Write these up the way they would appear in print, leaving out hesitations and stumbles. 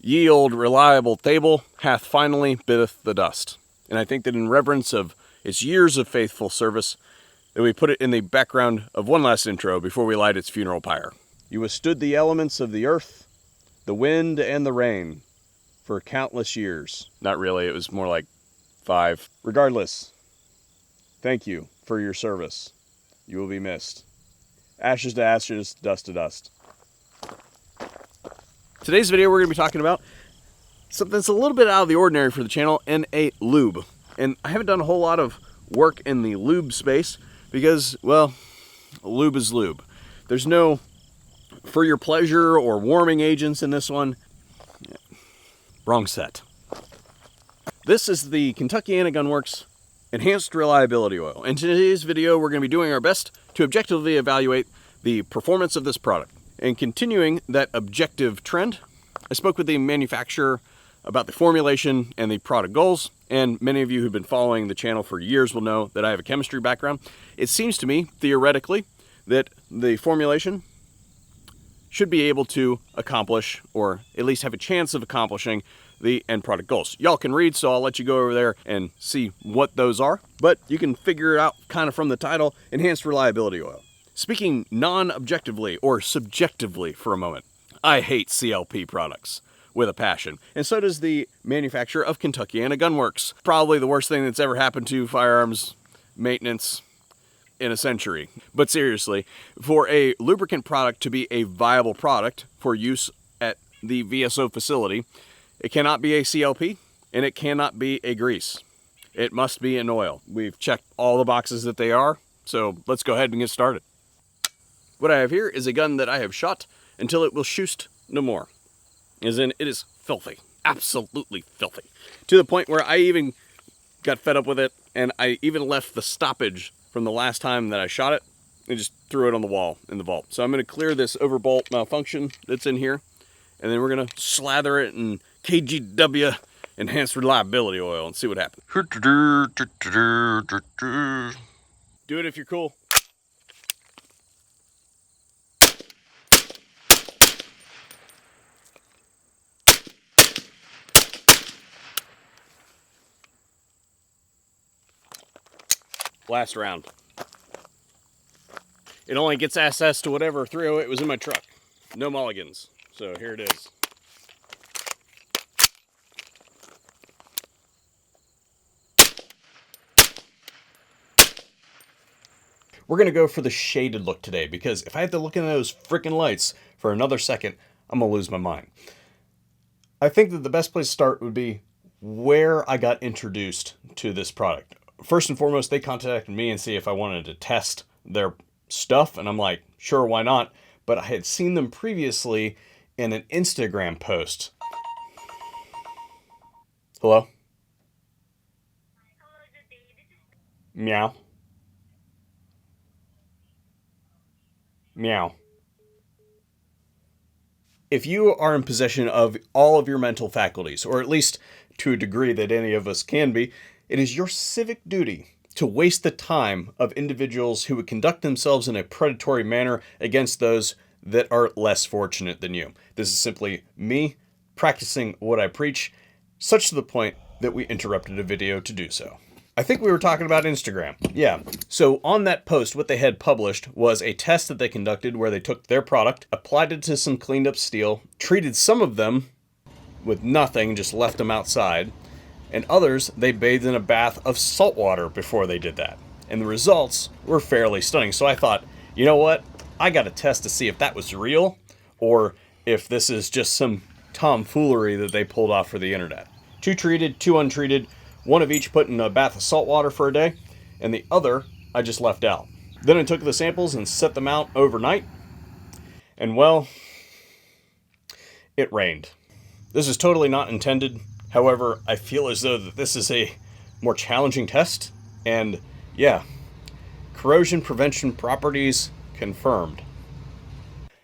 Ye old reliable Thable hath finally bitteth the dust. And I think that in reverence of its years of faithful service, that we put it in the background of one last intro before we light its funeral pyre. You withstood the elements of the earth, the wind, and the rain for countless years. Not really, it was more like 5. Regardless, thank you for your service. You will be missed. Ashes to ashes, dust to dust. Today's video we're going to be talking about something that's a little bit out of the ordinary for the channel, and a lube. And I haven't done a whole lot of work in the lube space because, well, lube is lube. There's no for your pleasure or warming agents in this one. Wrong set. This is the Kentuckiana Gunworks Enhanced Reliability Oil. In today's video, we're going to be doing our best to objectively evaluate the performance of this product. And continuing that objective trend, I spoke with the manufacturer about the formulation and the product goals, and many of you who've been following the channel for years will know that I have a chemistry background. It seems to me, theoretically, that the formulation should be able to accomplish, or at least have a chance of accomplishing, the end product goals. Y'all can read, so I'll let you go over there and see what those are, but you can figure it out kind of from the title, Enhanced Reliability Oil. Speaking non-objectively or subjectively for a moment, I hate CLP products with a passion, and so does the manufacturer of Kentuckiana Gunworks. Probably the worst thing that's ever happened to firearms maintenance in a century. But seriously, for a lubricant product to be a viable product for use at the VSO facility, it cannot be a CLP and it cannot be a grease. It must be an oil. We've checked all the boxes that they are, so let's go ahead and get started. What I have here is a gun that I have shot until it will shoot no more. As in, it is filthy. Absolutely filthy. To the point where I even got fed up with it, and I even left the stoppage from the last time that I shot it and just threw it on the wall in the vault. So I'm going to clear this overbolt malfunction that's in here, and then we're going to slather it in KGW Enhanced Reliability Oil and see what happens. Do it if you're cool. Last round. It only gets access to whatever 308 was in my truck. No mulligans. So here it is. We're going to go for the shaded look today, because if I have to look in those freaking lights for another second, I'm going to lose my mind. I think that the best place to start would be where I got introduced to this product. First and foremost, they contacted me and see if I wanted to test their stuff, and I'm like, sure, why not? But I had seen them previously in an Instagram post. Hello? Meow. Meow. If you are in possession of all of your mental faculties, or at least to a degree that any of us can be, it is your civic duty to waste the time of individuals who would conduct themselves in a predatory manner against those that are less fortunate than you. This is simply me practicing what I preach, such to the point that we interrupted a video to do so. I think we were talking about Instagram. Yeah. So on that post, what they had published was a test that they conducted where they took their product, applied it to some cleaned up steel, treated some of them with nothing, just left them outside, and others they bathed in a bath of salt water before they did that. And the results were fairly stunning. So I thought, you know what? I got to test to see if that was real or if this is just some tomfoolery that they pulled off for the internet. 2 treated, 2 untreated, 1 of each put in a bath of salt water for a day, and the other I just left out. Then I took the samples and set them out overnight, and well, it rained. This is totally not intended. However, I feel as though that this is a more challenging test, and yeah, corrosion prevention properties confirmed.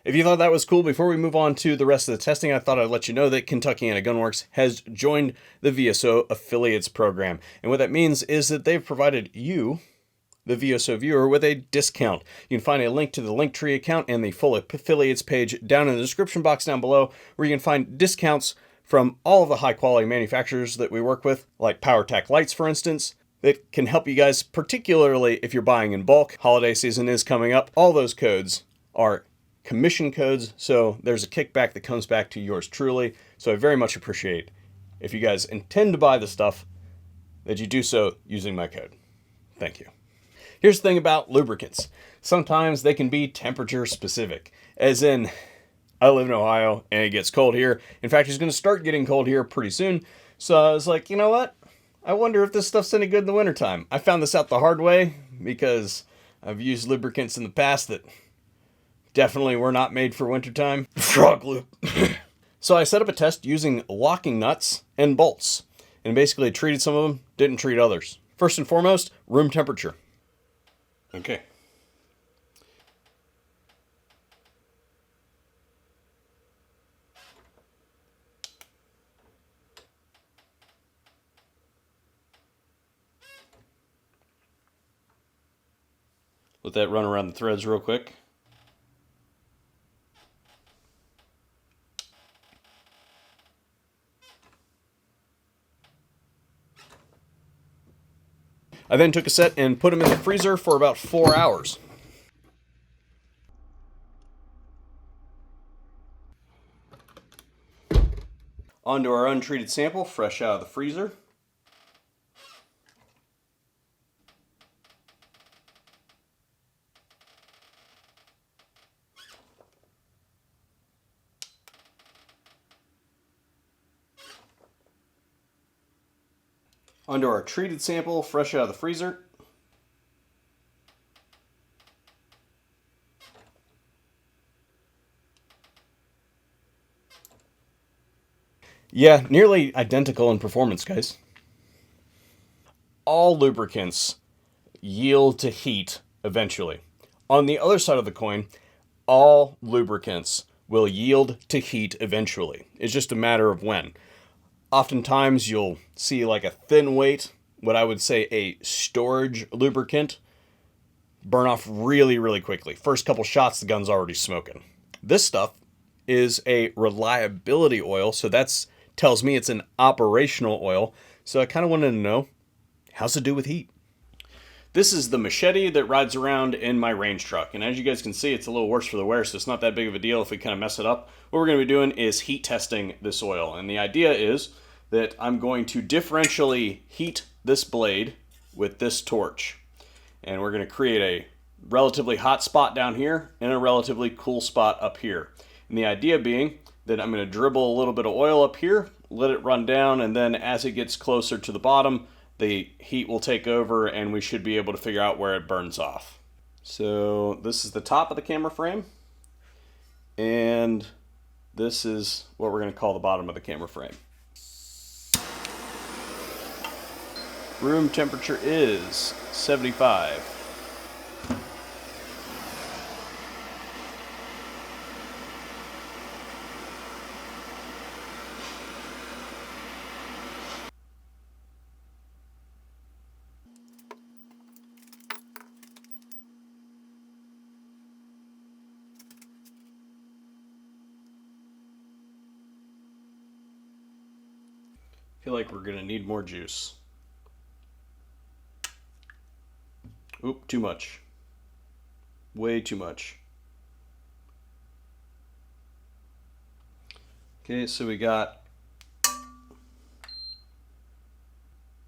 If you thought that was cool, before we move on to the rest of the testing, I thought I'd let you know that Kentuckiana Gunworks has joined the VSO Affiliates program. And what that means is that they've provided you, the VSO viewer, with a discount. You can find a link to the Linktree account and the full affiliates page down in the description box down below, where you can find discounts from all of the high quality manufacturers that we work with, like PowerTac lights, for instance, that can help you guys, particularly if you're buying in bulk. Holiday season is coming up. All those codes are commission codes, so there's a kickback that comes back to yours truly. So I very much appreciate if you guys intend to buy the stuff that you do so using my code. Thank you. Here's the thing about lubricants. Sometimes they can be temperature specific, as in, I live in Ohio and it gets cold here. In fact, it's going to start getting cold here pretty soon. So I was like, you know what? I wonder if this stuff's any good in the wintertime. I found this out the hard way because I've used lubricants in the past that definitely were not made for wintertime. Frog lube. So I set up a test using locking nuts and bolts and basically treated some of them, didn't treat others. First and foremost, room temperature. Okay. Let that run around the threads real quick. I then took a set and put them in the freezer for about 4 hours. Onto our untreated sample, fresh out of the freezer. Onto our treated sample, fresh out of the freezer. Yeah, nearly identical in performance, guys. All lubricants yield to heat eventually. On the other side of the coin, all lubricants will yield to heat eventually. It's just a matter of when. Oftentimes you'll see like a thin weight, what I would say a storage lubricant, burn off really, really quickly. First couple shots, the gun's already smoking. This stuff is a reliability oil, so that's tells me it's an operational oil. So I kind of wanted to know, how's it do with heat? This is the machete that rides around in my range truck. And as you guys can see, it's a little worse for the wear, so it's not that big of a deal if we kind of mess it up. What we're going to be doing is heat testing this oil. And the idea is that I'm going to differentially heat this blade with this torch. And we're going to create a relatively hot spot down here and a relatively cool spot up here. And the idea being that I'm going to dribble a little bit of oil up here, let it run down, and then as it gets closer to the bottom, the heat will take over and we should be able to figure out where it burns off. So this is the top of the camera frame, and this is what we're going to call the bottom of the camera frame. Room temperature is 75. I feel like we're going to need more juice. Oop, too much. Way too much. Okay, so we got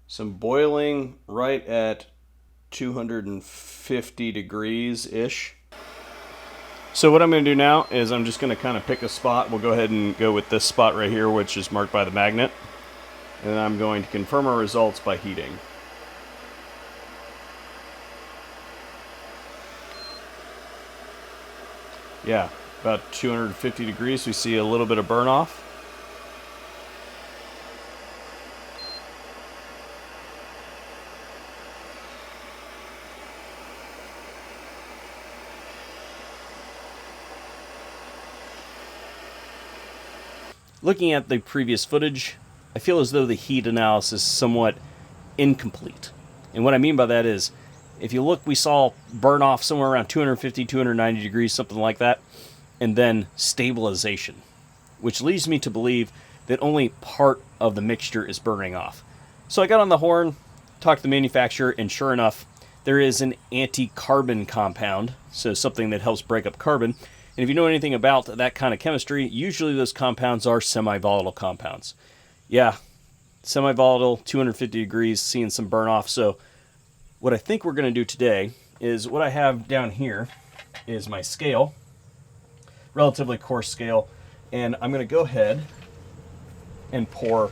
some boiling right at 250 degrees-ish. So what I'm going to do now is I'm just going to kind of pick a spot. We'll go ahead and go with this spot right here, which is marked by the magnet. And I'm going to confirm our results by heating. Yeah, about 250 degrees. We see a little bit of burn off. Looking at the previous footage, I feel as though the heat analysis is somewhat incomplete. And what I mean by that is, if you look, we saw burn off somewhere around 250, 290 degrees, something like that, and then stabilization, which leads me to believe that only part of the mixture is burning off. So I got on the horn, talked to the manufacturer, and sure enough, there is an anti-carbon compound, so something that helps break up carbon. And if you know anything about that kind of chemistry, usually those compounds are semi-volatile compounds. Yeah, semi-volatile, 250 degrees, seeing some burn off. So what I think we're going to do today is what I have down here is my scale, relatively coarse scale, and I'm going to go ahead and pour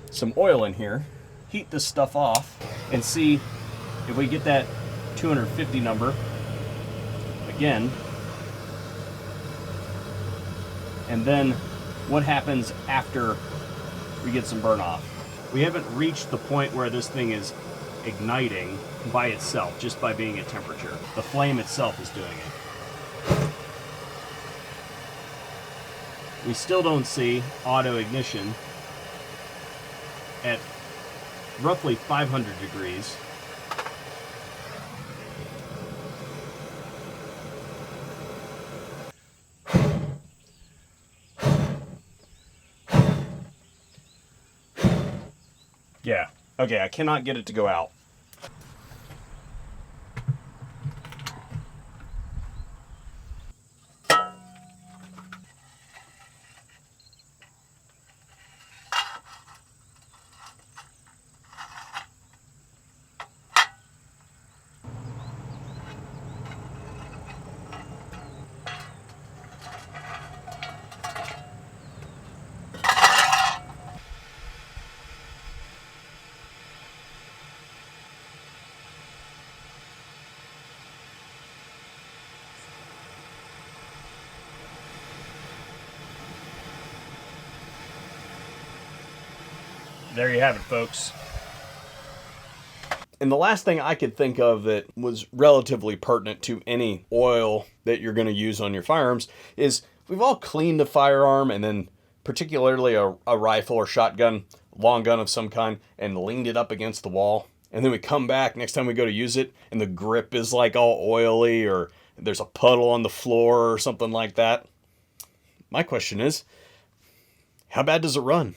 some oil in here, heat this stuff off, and see if we get that 250 number again. And then what happens after we get some burn off. We haven't reached the point where this thing is igniting by itself, just by being at temperature. The flame itself is doing it. We still don't see auto ignition at roughly 500 degrees. Yeah, okay, I cannot get it to go out. There you have it, folks. And the last thing I could think of that was relatively pertinent to any oil that you're going to use on your firearms is we've all cleaned a firearm, and then particularly a rifle or shotgun, long gun of some kind, and leaned it up against the wall. And then we come back next time we go to use it, and the grip is like all oily, or there's a puddle on the floor or something like that. My question is, how bad does it run?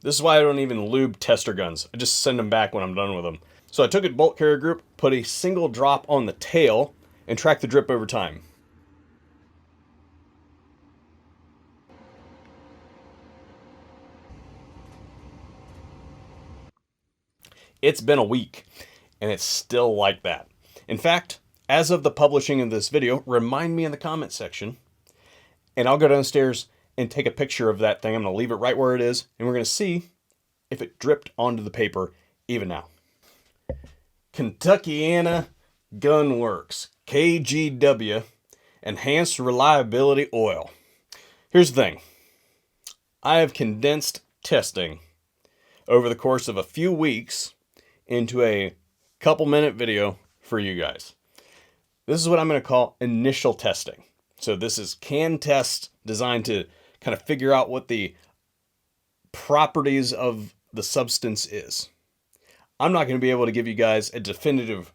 This is why I don't even lube tester guns. I just send them back when I'm done with them. So I took a bolt carrier group, put a single drop on the tail, and tracked the drip over time. It's been a week, and it's still like that. In fact, as of the publishing of this video, remind me in the comment section, and I'll go downstairs and take a picture of that thing. I'm going to leave it right where it is, and we're going to see if it dripped onto the paper even now. Kentuckiana Gun Works, KGW, Enhanced Reliability Oil. Here's the thing. I have condensed testing over the course of a few weeks into a couple-minute video for you guys. This is what I'm going to call initial testing. So this is can test designed to kind of figure out what the properties of the substance is. I'm not going to be able to give you guys a definitive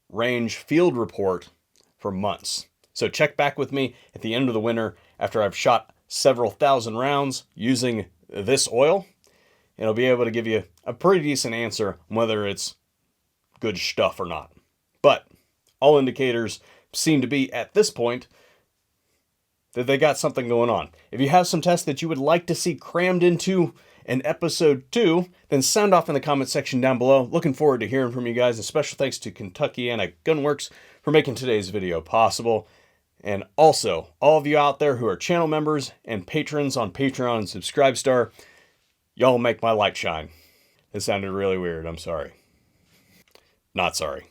range field report for months. So check back with me at the end of the winter after I've shot several thousand rounds using this oil, and I'll be able to give you a pretty decent answer on whether it's good stuff or not. But all indicators seem to be at this point that they got something going on. If you have some tests that you would like to see crammed into an episode 2, then sound off in the comment section down below. Looking forward to hearing from you guys. A special thanks to Kentuckiana Gun Works for making today's video possible. And also, all of you out there who are channel members and patrons on Patreon and Subscribestar, y'all make my light shine. It sounded really weird. I'm sorry. Not sorry.